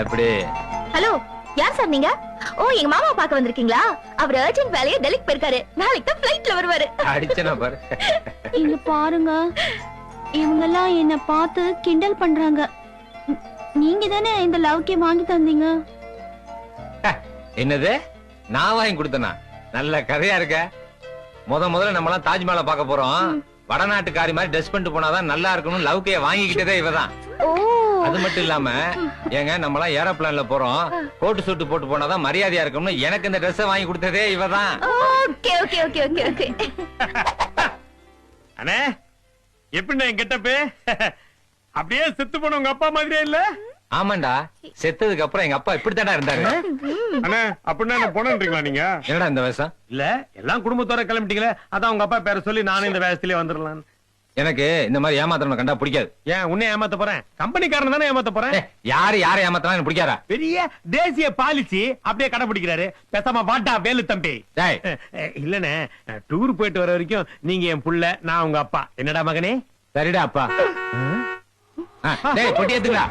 எப்படி? ஹலோ, யார் சார் நீங்க? ஓ, எங்க மாமா பார்க்க வந்திருக்கீங்களா? அவர் அர்ஜென்ட் வேலையா டெல்லிக்கு போயிருக்காரு. நாளைக்கு தான் ஃளைட்ல வருவாரு. அடிச்சனா பாரு. இங்க பாருங்க, இவங்க எல்லாம் என்ன பார்த்து கிண்டல் பண்றாங்க. நீங்க தானே இந்த லவ்கே வாங்கி தந்தீங்க. என்னது? நான் வாங்கி கொடுத்தனா? நல்ல கதையா இருக்க. முதல்ல நம்ம எல்லாம் தாஜ்மஹாலை பார்க்க போறோம். வடநாட்டுக்காரி மாதிரி ட்ரெஸ் பண்ணிட்டு போனாதான் நல்லா இருக்கணும். லவ்கே வாங்கிக்கிட்டதே இவதான். ஓ, அது மட்டும் இல்லாம ஏங்க நம்ம எல்லாம் ஏரோப்ளான்ல போறோம், கோட்டு சூட்டு போட்டு போனாதான் மரியாதையா இருக்கும்னு எனக்கு இந்த ட்ரெஸ் வாங்கி கொடுத்ததே இவதான். Okay okay okay okay okay. அண்ணே, எப்படி நான் கெட்டப்பு? அப்படியே செத்து போன உங்க அப்பா மாதிரியே இல்ல? ஆமாண்டா, செத்ததுக்கு அப்புறம் எங்க அப்பா இப்படித்தாண்டா இருந்தாரு. அண்ணே, அப்படின்னா என்ன போனன்றீங்களா நீங்க? என்னடா இந்த வேஷம்? இல்ல, எல்லாம் குடும்பத்தோட கிளம்பிட்டீங்களே, அதான் உங்க அப்பா பேரை சொல்லி நானும் இந்த வேஷத்திலே வந்துடலாம். எனக்கு இந்த மாதிரி ஏமாத்தணும் கண்டா பிடிக்காது. ஏன் உன்னை ஏமாத்த போறேன்? கம்பெனிக்காரன் தானே ஏமாத்த போறேன். யாரு ஏமாத்தலாம் எனக்கு பிடிக்காதா? பெரிய தேசிய பாலிசி அப்படியே கடைபிடிக்கிறாரு. பேசாம வாட்டா வேலு தம்பி. இல்லனே, டூர் போயிட்டு வர வரைக்கும் நீங்க என் புள்ள, நான் உங்க அப்பா. என்னடா மகனே? சரிடா அப்பா. பொட்டி எடுத்துக்கா.